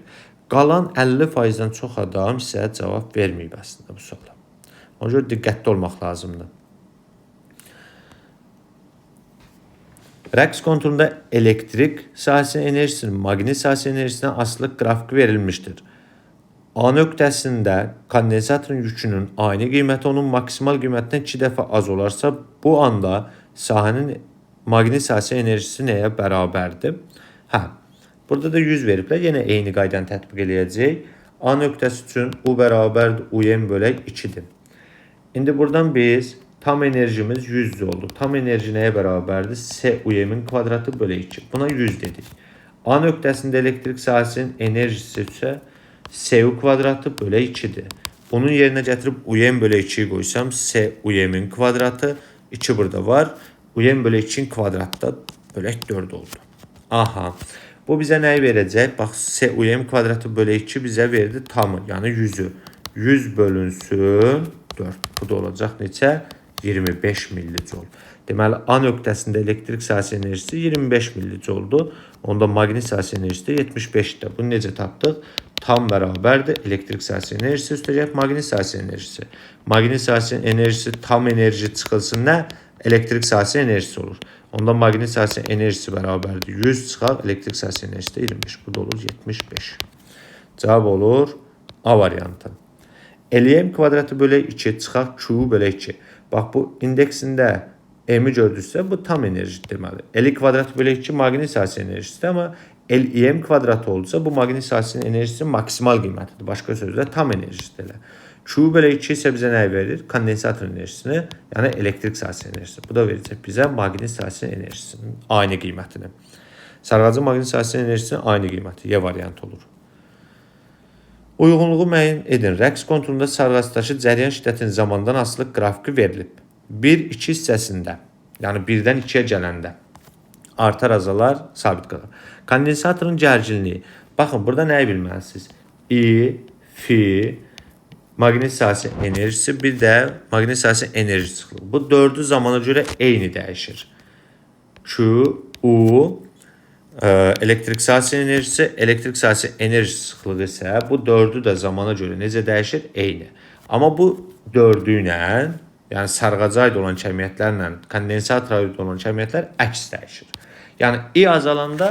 Qalan 50%-dən çox adam isə cavab verməyib əslində bu suala. Ona görə diqqətli olmaq lazımdır. Rəqs konturunda elektrik sahəsinin enerjisinin maqnit sahəsinin enerjisinə asılı qrafik verilmişdir. A nöqtəsində kondensatorun yükünün ani qiyməti onun maksimal qiymətindən 2 dəfə az olarsa, bu anda sahənin maqnit sahəsinin enerjisi nəyə bərabərdir? Burada da 100 veriblər. Yenə eyni qaydanı tətbiq edəcək. A nöqtəsi üçün U bərabərdir UM bölək 2'dir. İndi buradan biz tam enerjimiz 100 oldu. Tam enerji nəyə bərabərdir? S UM-in kvadratı bölək 2. Buna 100 dedik. A nöqtəsində elektrik sahəsinin enerjisi isə S-U kvadratı bölək 2'dir. Bunun yerinə gətirib UM bölək 2'yi qoysam S UM-in kvadratı 2 burada var. UM bölək 2'in kvadratı da bölək 4 oldu. Aha. Bu bizə nəyi verəcək? Bax, UM kvadratı bölü 2 bizə verdi tamı, yəni 100-ü. 100 bölünsün 4. Bu da olacaq neçə? 25 millijoule. Deməli, A nöqtəsində elektrik sahəsi enerjisi 25 millijoule-dur. Onda maqnit sahəsi enerjisi də 75-dir. Bunu necə tapdıq? Tam bərabərdir elektrik sahəsi enerjisi üstəcək maqnit sahəsi enerjisi. Maqnit sahəsi enerjisi tam enerji çıxılsın nə? Elektrik sahəsi enerjisi olur. Onda maqnit sahəsi enerjisi bərabərdir 100 çıxar, elektrik sahəsi enerjisi də 25. Bu da olur 75. Cavab olur A variantı. LM kvadratı bölü 2 çıxar Q bölü 2. Bax, bu indeksində M-i gördüksə, bu tam enerji deməli. L kvadratı bölü 2 maqnit sahəsi enerjisidir, amma LM kvadratı olursa, bu maqnit sahəsinin enerjisi maksimal qiymətidir. Başqa sözlə, tam enerjisidir. Q bölü 2 isə bizə nə verir? Kondensator enerjisini, yəni elektrik sahəsi enerjisi. Bu da verəcək bizə maqnit sahəsi enerjisinin aynı qiymətini. Sarğacın maqnit sahəsi enerjisinin aynı qiyməti. Y variantı olur. Uyğunluğu müəyyən edin. Rəqs konturunda sarğacdakı cəryan şiddətinin zamandan asılı qrafiki verilib. 1-2 hissəsində, yəni 1-dən 2-yə gələndə artar, azalar, sabit qalır. Kondensatorun gərginliyi. Baxın, burada nəyi bilməlisiniz? I, fi, maqnit sahəsi enerjisi, bir də maqnit sahəsi enerji sıxlığı. Bu dördü zamana görə eyni dəyişir. Q, U, elektrik sahəsi enerjisi, elektrik sahəsi enerji sıxlığı isə bu dördü də zamana görə necə dəyişir? Eyni. Amma bu dördü ilə, yəni sarğaca aid olan kəmiyyətlərlə kondensatora aid olan kəmiyyətlər əks dəyişir. Yəni I azalanda,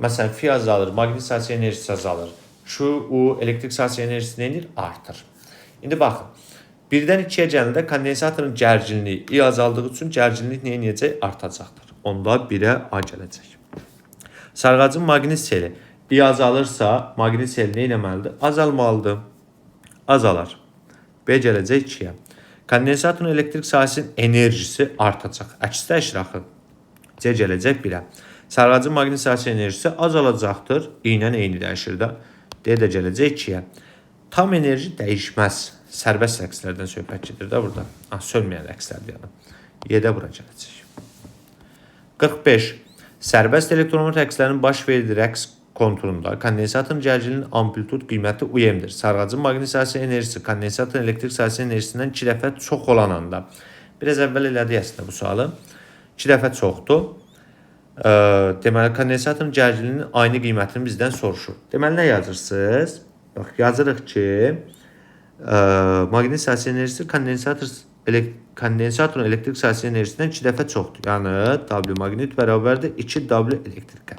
məsələn, fi azalır, maqnit sahəsi enerjisi azalır. Q, U, elektrik sahəsi enerjisi neyinir? Artır. İndi baxın, 1-dən 2-yə gələndə kondensatorun gərginliyi I azaldığı üçün gərginlik neyinəcək? Artacaqdır. Onda 1-ə A gələcək. Sarğacın maqnit seli I azalırsa, maqnit seli nə eləməlidir? Azalmalıdır. Azalar. B gələcək 2-yə. Kondensatorun elektrik sahəsinin enerjisi artacaq. Əks dəyişir axı. C gələcək 1-ə. Sarğacın maqnit sahəsi enerjisi azalacaqdır. I ilə eyni dəyişir də. D də gələcək 2-yə. Tam enerji dəyişməz. Sərbəst rəqslərdən söhbət gedir də burada. Sönməyən rəqslərdir yəni. Y-də bura gələcək. 45. Sərbəst elektromat rəqslərin baş verdiyi rəqs konturunda kondensatorun gərginliyinin amplitud qiyməti UM-dir. Sarğacın maqnit sahəsi enerjisi kondensatorun elektrik sahəsi enerjisindən 2 dəfə çox olan anda. Biraz əvvəl elədik əslində bu sualı. 2 dəfə çoxdur. Deməli, kondensatorun gərginliyinin aynı qiymətini bizdən soruşur. Deməli, nə yazırsınız? Bax, yazırıq ki, maqnit sahəsi enerjisi kondensatorun elektrik sahəsi enerjisindən 2 dəfə çoxdur. Yəni, W maqnit bərabərdir 2W elektrikə.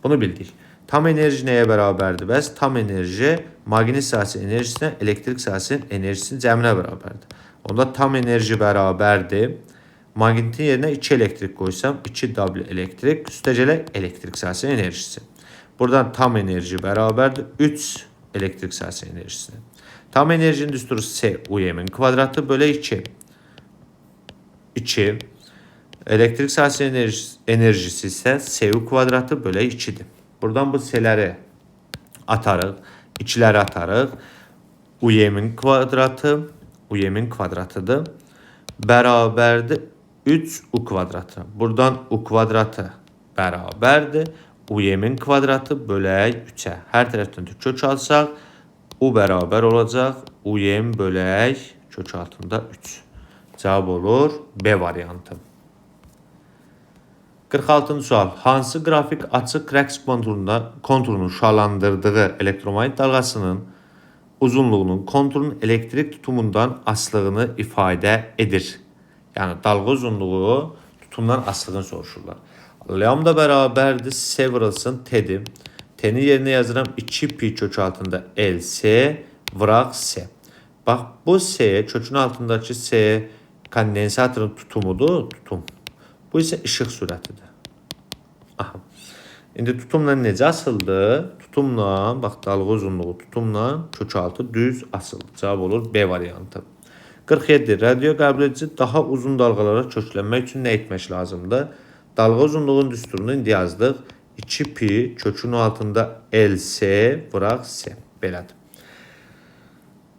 Bunu bildik. Tam enerji nəyə bərabərdir? Bəs tam enerji maqnit sahəsi enerjisindən elektrik sahəsinin enerjisinin cəminə bərabərdir. Onda tam enerji bərabərdir. Maqnitin yerinə 2 elektrik qoysam, 2W elektrik, üstəcələ elektrik sahəsi enerjisi. Buradan tam enerji bərabərdir 3 elektrik sahəsi enerjisine. Tam enerjinin düsturu S UM-in kvadratı bölü 2. 2. Elektrik sahəsi enerjisi isə SU kvadratı bölü 2-dir. Buradan bu S-ləri atarıq, 2-ləri atarıq. UM-in kvadratıdır. Bərabərdir 3U kvadratı. Buradan U kvadratı bərabərdir. UM-in kvadratı bölək 3-ə. Hər tərəfdən kök alsaq, U bərabər olacaq. UM bölək kök altında 3. Cavab olur B variantı. 46-cı sual. Hansı qrafik açıq rəqs konturunun şualandırdığı elektromanyetik dalğasının uzunluğunun konturun elektrik tutumundan asılığını ifadə edir? Yəni, dalğa uzunluğu tutumdan asılığını soruşurlar. Lambda bərabərdir, S vurulsun T'dir. T'nin yerinə yazıram 2pi kök altında LS vıraq S. Bax, bu S, kökün altındakı S kondensatorun tutumudur, tutum. Bu isə işıq sürətidir. Aha. İndi tutumla necə asıldı? Tutumla, bax, dalğa uzunluğu tutumla kök altı düz asıldı. Cavab olur B variantı. 47. Radio qəbul edici daha uzun dalğalara köklənmək üçün nə etmək lazımdır? Dalğa uzunluğun düsturunu indi yazdıq. 2pi kökün altında LS vıraq S. Belədir.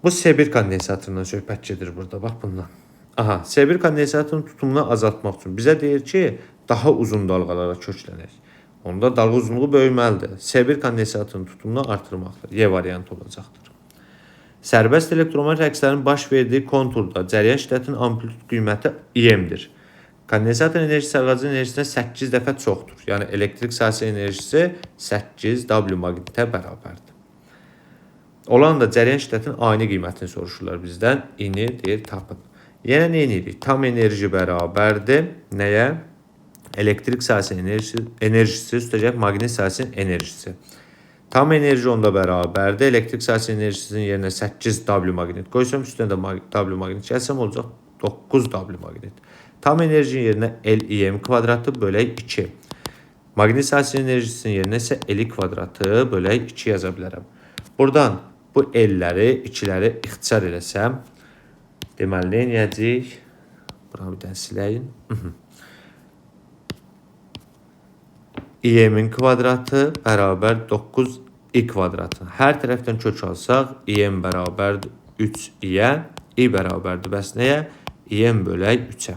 Bu S1 kondensatorundan söhbət gedir burada. Bax bundan. Aha, S1 kondensatorun tutumunu azaltmaq üçün bizə deyir ki, daha uzun dalğalara köklənək. onda dalğa uzunluğu böyüməlidir. S1 kondensatörün tutumunu artırmaqdır. Y variantı olacaqdır. Sərbəst elektromanyetik rəqslərin baş verdiyi konturda cəryan şiddətinin amplitude qiyməti IM-dir. Kondensator enerjisi sərqacın enerjisindən 8 dəfə çoxdur. Yəni elektrik sahəsi enerjisi 8 W maqnitə bərabərdir. Olan da cəryan şiddətinin ani qiymətini soruşurlar bizdən. İni deyir tapın. Yenə nə edirik? Tam enerji bərabərdir. Nəyə? Elektrik sahəsinin enerjisi üstəcək maqnit sahəsinin enerjisi. Tam enerji onda bərabərdir. Elektrik sahəsinin enerjisinin yerinə 8W maqnit qoysam, üstünə də W maqnit gəlsəm olacaq 9W maqnit. Tam enerjinin yerinə LIM kvadratı bölək 2. Maqnit sahəsinin enerjisinin yerinə isə L kvadratı bölək 2 yaza bilərəm. Buradan bu L'ləri, 2-ləri ixtisar eləsəm, deməli, nə edəcəyik? Buranı bir dənə siləyin. IM-in kvadratı bərabər 9i kvadratı. Hər tərəfdən kök alsaq, IM bərabərdir 3i-yə, i bərabərdir bəs nəyə? IM bölək 3-ə.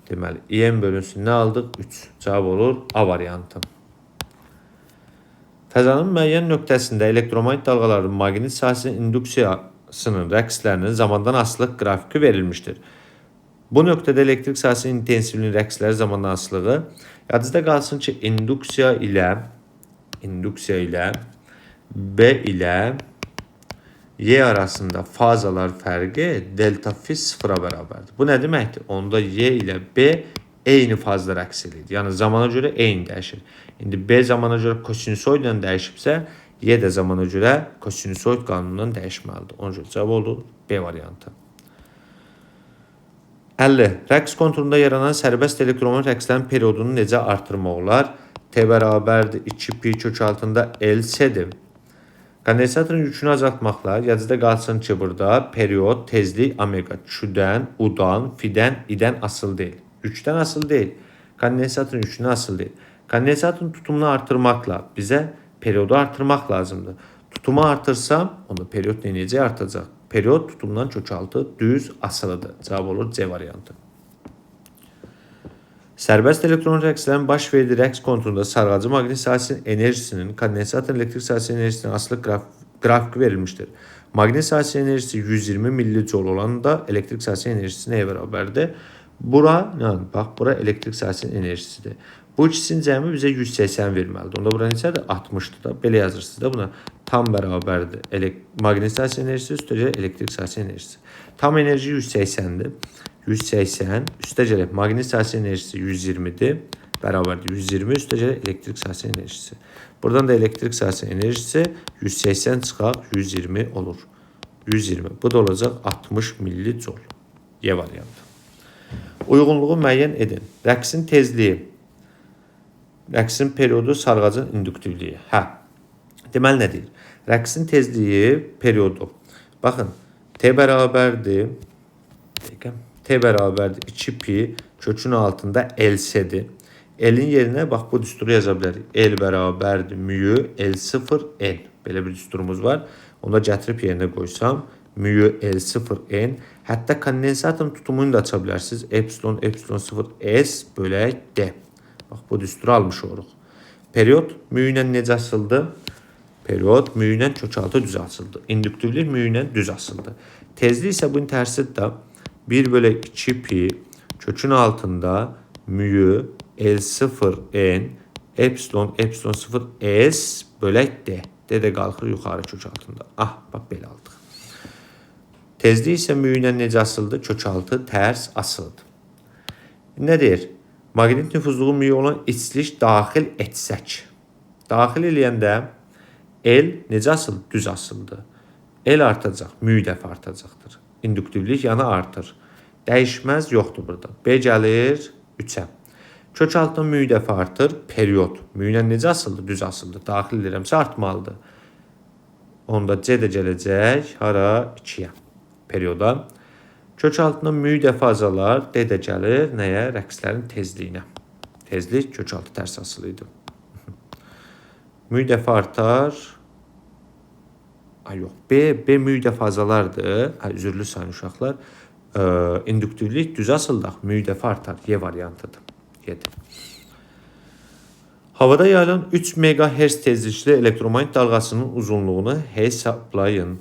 Deməli, IM bölünsün nə aldıq? 3. Cavab olur A variantı. Fəzanın müəyyən nöqtəsində elektromanyetik dalğaların maqnit sahəsinin induksiyasının rəqslərinin zamandan asılılıq qrafiki verilmişdir. Bu nöqtədə elektrik sahəsinin intensivliyinin rəqsləri zamandan asılığı yadınızda qalsın ki, induksiya ilə B ilə Y arasında fazalar fərqi delta fi sıfıra bərabərdir. Bu nə deməkdir? Onda Y ilə B eyni fazda rəqs edir. Yəni zamana görə eyni dəyişir. İndi B zamana görə kosinusoid ilə dəyişibsə, Y də zamana görə kosinusoid qanunundan dəyişməlidir. Ona görə cavab olur B variantı. 50. Rəqs konturunda yaranan sərbəst elektromanyetik rəqslərin periodunu necə artırmaq olar? T bərabərdir 2pi kök altında LC-dir. Kondensatorun yükünü azaltmaqla yadınızda qalsın ki, burada period, tezlik omega Q-dən, U-dan, Fi-dən, I-dən asılı deyil. Yükdən asılı deyil. Kondensatorun yükünə asılı deyil. Kondensatorun tutumunu artırmaqla bizə periodu artırmaq lazımdır. Tutumu artırsam, onda period necə artacaq? Period tutumdan kökaltı düz asılıdır. Cavab olur C variantı. Sərbəst elektron rəqslərin baş verdiyi rəqs konturunda sarğacı maqnit sahəsinin enerjisinin kondensator elektrik sahəsinin enerjisinin asılı qrafiki verilmişdir. Maqnit sahəsinin enerjisi 120 millijoule olanda elektrik sahəsinin enerjisi nəyə bərabərdir? Bura elektrik sahəsinin enerjisidir. Bu ikisinin cəmi bizə 180 verməlidir. Onda bura neçədir? 60-dır da. Belə yazırsınız da buna. Tam bərabərdir. Maqnit sahəsinin enerjisi üstəcə elektrik sahəsinin enerjisi. Tam enerji 180-dir. 180 üstəcə maqnit sahəsinin enerjisi 120-dir. Bərabərdir 120 üstəcə elektrik sahəsinin enerjisi. Buradan da elektrik sahəsinin enerjisi 180 çıxaq 120 olur. 120. Bu da olacaq 60 millijoule. Y variantı. Uyğunluğu müəyyən edin. Rəqsin tezliyi. Rəqsin periodu, sarğacın induktivliyi. Deməli nə deyir? Rəqsin tezliyi, periodu. Baxın, T bərabərdir 2pi kökün altında LC-dir. L'in yerinə bax bu düsturu yaza bilərik. L bərabərdir müyü L0N. Belə bir düsturumuz var. Onu da gətirib yerinə qoysam müyü L0N. Hətta kondensatorun tutumunu da aça bilərsiniz. Epsilon 0 S bölək D. Bax bu düsturu almış oluruq. Period müyü ilə necə asıldı? Period müyü ilə kökaltı düz asıldı. İnduktivlik müyü ilə düz asıldı. Tezlik isə bunun tərsidir də 1 bölək 2pi kökün altında müyü L0N epsilon 0 S bölək D. D də qalxır yuxarı kök altında. Bax belə aldıq. Tezlik isə müyü ilə necə asıldı? Kök altı tərs asılıdır. Nə deyir? Maqnit nüfuzluğu müyü olan içlik daxil etsək. Daxil eləyəndə L necə asıldı? Düz asıldı. L artacaq, müyü dəfə artacaqdır. İnduktivlik yanı artır. Dəyişməz yoxdur burada. B gəlir 3-ə. Kök altında müyü dəfə artır. Period. Müyü ilə necə asıldı? Düz asıldı. Daxil edirəmsə artmalıdır. Onda C də gələcək. Hara? 2-yə. Perioda. Kök altında müyü dəfə azalar. D də gəlir. Nəyə? Rəqslərin tezliyinə. Tezlik kök altı tərs asılı idi. Müyü dəfə artar. Yox. B müyü dəfə azalardır. Üzürlü sayın uşaqlar. İnduktivlik düz asıldaq. Müyü dəfə artar. Y variantıdır. 7. Havada yayılan 3 MHz tezlikli elektromagnet dalğasının uzunluğunu hesablayın.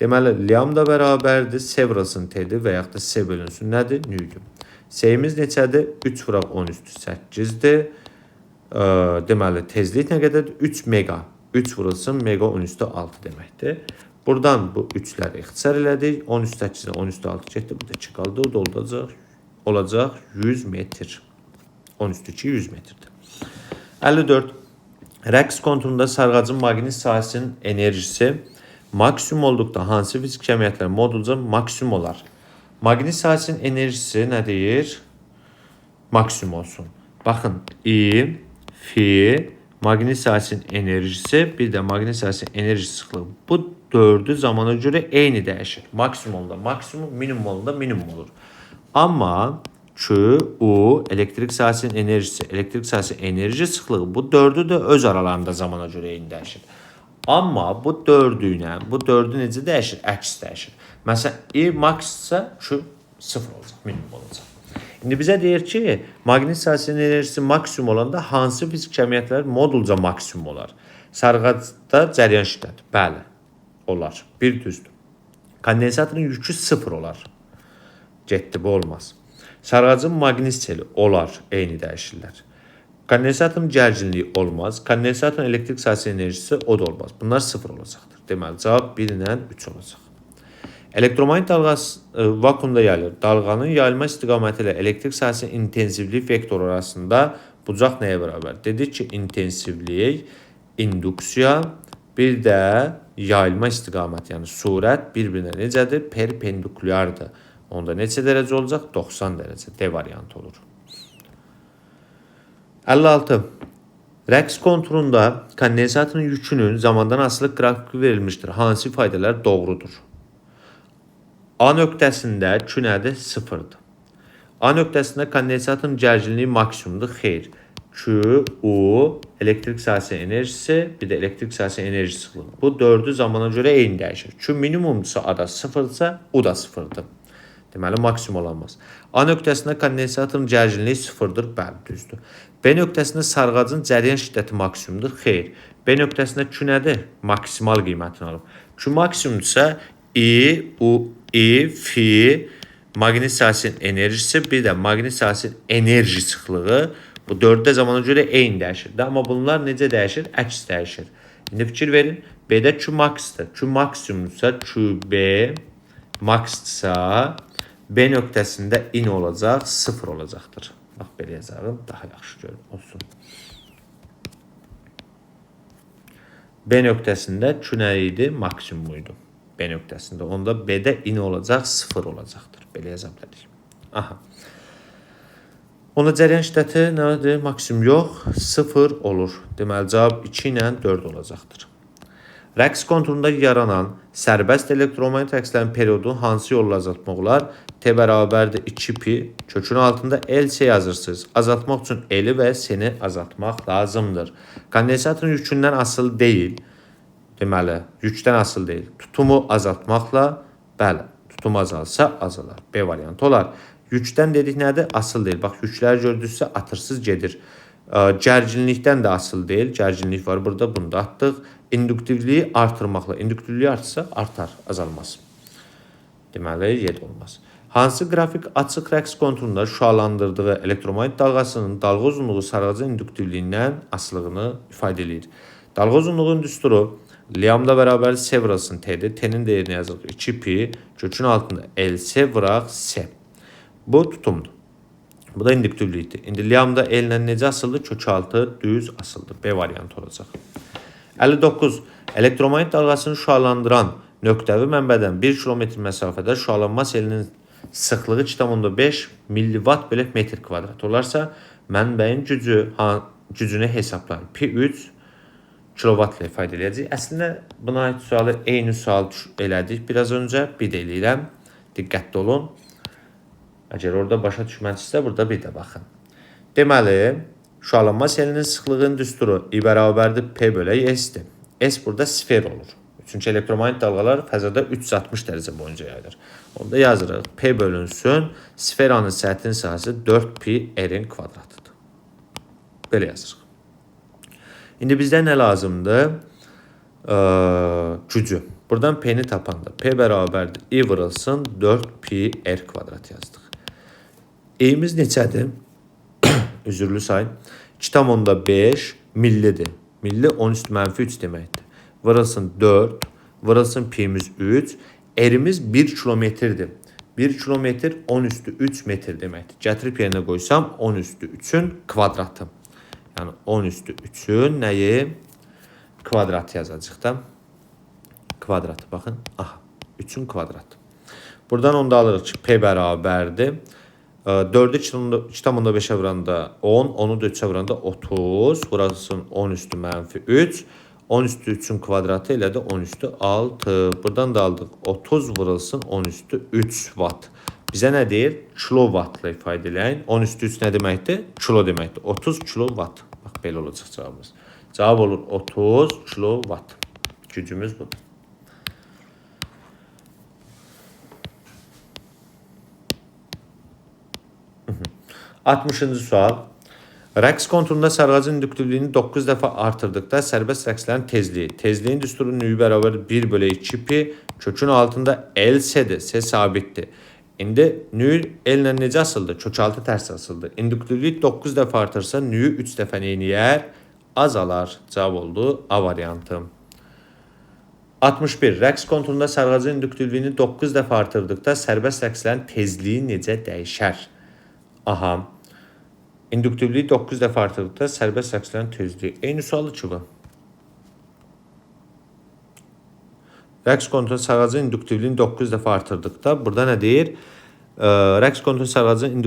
Deməli, lambda bərabərdir Sevrasın T'dir və yaxud da S bölünsün nədir? Newton. S'imiz neçədir? 3 vuraq 10 üstü 8'dir. Deməli, tezlik nə qədərdir? 3 mega. 3 vurulsun mega 10 üstü 6 deməkdir. Buradan bu 3'ləri ixtisar elədik. 10 üstü 8'den 10 üstü 6 getdi. Bu da 2 qaldı. O da olacaq 100 metr. 10 üstü 2 100 metrdir. 54. Rəqs konturunda sarğacın maqnit sahəsinin enerjisi maksimum olduqda hansı fizik cəmiyyətlər modulca maksimum olar? Maqnit sahəsinin enerjisi nə deyir? Maksimum olsun. Baxın, I, fi, maqnit sahəsinin enerjisi, bir də maqnit sahəsinin enerji sıxlığı. Bu dördü zamana görə eyni dəyişir. Maksimumda maksimum, minimumda minimum olur. Amma Q, U, elektrik sahəsinin enerjisi, elektrik sahəsinin enerji sıxlığı bu dördü də öz aralarında zamana görə eyni dəyişir. Amma bu dördü necə dəyişir? Əks dəyişir. Məsələn, I max-sa Q 0 olacaq, minimum olacaq. İndi bizə deyir ki, maqnit sahəsinin enerjisi maksimum olanda hansı fizik cəmiyyətlər modulca maksimum olar? Sarğacda cəryan şiddəti, bəli, olar. Bir düzdür. Kondensatorun yükü 0 olar. Getdi, bu olmaz. Sarğacın maqnit seli olar, eyni dəyişirlər. Kondensatorun gərginliyi olmaz. Kondensatorun elektrik sahəsinin enerjisi o da olmaz. Bunlar 0 olacaqdır. Deməli, cavab 1 ilə 3 olacaq. Elektromagnet dalğası vakuumda yayılır. Dalğanın yayılma istiqaməti ilə elektrik sahəsinin intensivlik vektoru arasında bucaq nəyə bərabər? Dedik ki, intensivlik, induksiya, bir də yayılma istiqaməti, yəni surət bir-birinə necədir? Perpendikulyardır. Onda neçə dərəcə olacaq? 90 dərəcə. D variantı olur. 56. Rəqs konturunda kondensatorun yükünün zamandan asılı qrafiki verilmişdir. Hansı ifadələr doğrudur? A nöqtəsində Q nədir? 0'dır. A nöqtəsində kondensatorun gərginliyi maksimumdur. Xeyr. Q, U, elektrik sahəsinin enerjisi, bir də elektrik sahəsinin enerji sıxlığı. Bu dördü zamana görə eyni dəyişir. Q minimumdursa, A da 0'dırsa, U da 0'dır. Deməli, maksimum olamaz. A nöqtəsində kondensatorun gərginliyi 0'dır. Bəli, düzdür. B nöqtəsində sarğacın cəryan şiddəti maksimumdur. Xeyr. B nöqtəsində Q nədir? Maksimal qiymətini alıb. Q maksimumdursa, I, U, I, fi, maqnit sahəsinin enerjisi, bir də maqnit sahəsinin enerji sıxlığı bu dörddə zamana görə eyni dəyişir. Amma bunlar necə dəyişir? Əks dəyişir. İndi fikir verin. B-də Q max-dır. Q maksimumdursa, QB max-dırsa, B nöqtəsində in olacaq, 0 olacaqdır. Bax, belə yazarım, daha yaxşı görün, olsun. B nöqtəsində Q nə idi? Maksimum idi. B nöqtəsində. Onda B-də in olacaq, 0 olacaqdır. Belə yaza bilərik. Aha. Onda cəryan şiddəti nədir? Maksimum yox, 0 olur. Deməli, cavab 2 ilə 4 olacaqdır. Rəqs konturunda yaranan sərbəst elektromagnet rəqslərin periodunu hansı yolla azaltmaq olar? T bərabərdir 2pi. Kökün altında LC yazırsınız. Azaltmaq üçün L-i və S-ni azaltmaq lazımdır. Kondensatorun yükündən asılı deyil. Deməli, yükdən asılı deyil. Tutumu azaltmaqla, bəli, tutum azalsa azalar. B variantı olar. Yükdən dedik nədir? Asıl deyil. Bax, yüklər gördüksə atırsız gedir. Gərginlikdən də asıl deyil. Gərginlik var burada, bunu da atdıq. İnduktivliyi artırmaqla. İnduktivliyi artırsa artar, azalmaz. Deməli, 7 olmaz. Hansı qrafik açıq rəqs konturunda şüalandırdığı elektromagnet dalğasının dalğa uzunluğu sarğacın induktivliyindən asılılığını ifadə edir? Dalğa uzunluğunun düsturu lambda bərabər Sevrasın T'dir. T'nin dəyərini yazırıq 2pi. Kökün altında LC vuraq S. Bu tutumdur. Bu da induktivlikdir. İndi lambda L ilə necə asıldı? Kök altı düz asıldı. B variantı olacaq. 59. Elektromagnet dalğasını şüalandıran nöqtəvi mənbədən 1 kilometr məsafədə şüalanma selinin sıxlığı 2,5 milliwatt bölək metr kvadrat olarsa, mənbəyin gücünü hesablayın. P3 kilowatt ilə ifadə edəcək. Əslində, buna aid sualı eyni sual elədik biraz öncə. Bir də eləyirəm. Diqqətli olun. Əgər orada başa düşmənizsə, burada bir də baxın. Deməli, şüalanma selinin sıxlığının düsturu I bərabərdir P bölək S-dir. S burada sfer olur. Çünki elektromagnet dalğalar fəzada 360 dərəcə boyunca yayılır. Onda yazırıq. P bölünsün, sferanın səthinin sahəsi 4pi R-in kvadratıdır. Belə yazırıq. İndi bizdə nə lazımdır? Gücü. Buradan P-ni tapanda P bərabərdir. I vurulsun 4pi R kvadrat yazdıq. E-miz neçədir? Üzürlü say. 2,5 millidir. Milli 10 üstü mənfi 3 deməkdir. Vurulsun 4. Vurulsun P'miz 3. R'imiz 1 kilometrdir. 1 kilometr 10 üstü 3 metr deməkdir. Gətirib yerinə qoysam 10 üstü 3'ün kvadratı. Yəni 10 üstü 3'ün nəyi? Kvadratı yazacaq da. Kvadratı baxın. Aha, 3'ün kvadratı. Buradan onu da alırıq ki P bərabərdir. 4'ü 2,5'e vuranda 10, 10'u da 3'e vuranda 30. Burasının 10 üstü mənfi 3. 10 üstü 3'ün kvadratı ilə də 10 üstü 6. Buradan da aldıq 30 vurulsun 10 üstü 3 watt. Bizə nə deyir? Kilowattla ifadə eləyin. 10 üstü 3 nə deməkdir? Kilo deməkdir. 30 kilowatt. Bax belə olacaq cavabımız. Cavab olur 30 kilowatt. Gücümüz budur. Hı -hı. 60-cı sual. Rəqs konturunda sarğacın induktivliyini 9 dəfə artırdıqda sərbəst rəqslərin tezliyi. Tezliyin düsturunun nüyü bərabər 1/2pi kökün altında L-dir. S sabitdir. İndi nüy L ilə necə asıldı? Kök altı tərs asıldı. İnduktivlik 9 dəfə artırsa nüyü 3 dəfə neyniyər? Azalar. Cavab oldu A variantı. 61. Rəqs konturunda sarğacın induktivliyini 9 dəfə artırdıqda sərbəst rəqslərin tezliyi necə dəyişər? Aha. İnduktivliyi 9 dəfə artırdıqda sərbəst rəqslərin tezliyi. Eyni sualı ki bu. Rəqs konturunda sarğacın induktivliyini 9 dəfə artırdıqda burada nə deyir? Rəqs konturunda sarğacın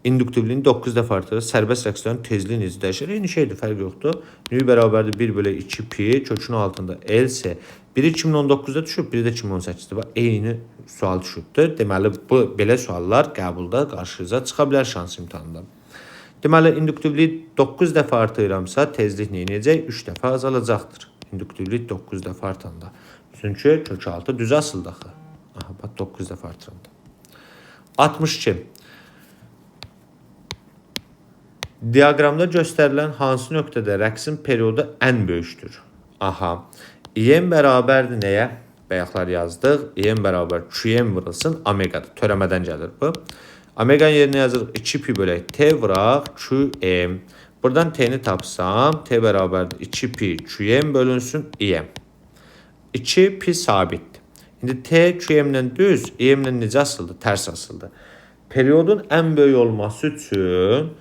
induktivliyini 9 dəfə artırır. Sərbəst rəqslərin tezliyi necə dəyişir? Eyni şeydir, fərq yoxdur. Nüy bərabərdir 1/2pi kökün altında L ise biri 2019'da düşüb, biri də 2018'də. Bax, eyni sual düşübdür. Deməli, bu belə suallar qəbulda qarşınıza çıxa bilər şans imtahanında. Deməli, induktivlik 9 dəfə artırıramsa, tezlik neynəyəcək? 3 dəfə azalacaqdır. İnduktivlik 9 dəfə artanda. Çünki kök altı düz asıldı axı. Aha, bax 9 dəfə artıranda. 62. Diaqramda göstərilən hansı nöqtədə rəqsin periodu ən böyükdür? Aha. İm bərabərdir nəyə? Bayaqlar yazdıq. İm bərabər QM vurulsun omegadır. Törəmədən gəlir bu. Omeganın yerinə yazırıq 2pi bölək T vuraq QM. Buradan T'ni tapsam T bərabərdir 2pi QM bölünsün İm. 2pi sabitdir. İndi T QM-lə düz, İm-lə necə asıldı? Tərs asıldı. Periodun ən böyük olması üçün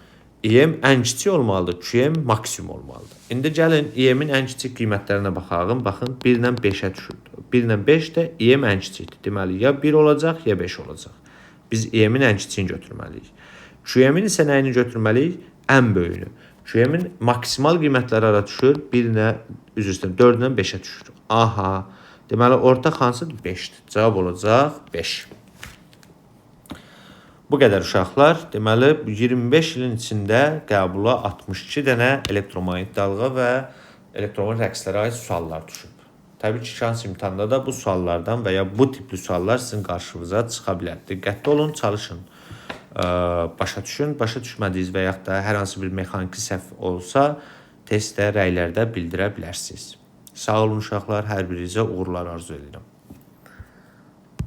İm ən kiçik olmalıdır, QM maksimum olmalıdır. İndi gəlin İmin ən kiçik qiymətlərinə baxalım. Baxın 1 ilə 5'ə düşürdü. 1 ilə 5 də İm ən kiçikdir. Deməli ya 1 olacaq ya 5 olacaq. Biz İmin ən kiçiyini götürməliyik. QM'in isə nəyini götürməliyik? Ən böyüyünü. QM'in maksimal qiymətləri ara düşür. 1 ilə üzr istəyirəm 4 ilə 5'ə düşür. Aha. Deməli ortaq hansıdır? 5'dir. Cavab olacaq 5. Bu qədər uşaqlar. Deməli 25 ilin içində qəbula 62 dənə elektromagnetik dalğa və elektromagnetik rəqslərə aid suallar düşüb. Təbii ki, şans imtahanında da bu suallardan və ya bu tipli suallar sizin qarşınıza çıxa bilər. Diqqətli olun, çalışın. Başa düşün. Başa düşmədiyiniz və yaxud da hər hansı bir mexaniki səhv olsa testdə, rəylərdə bildirə bilərsiniz. Sağ olun uşaqlar, hər birinizə uğurlar arzu edirəm.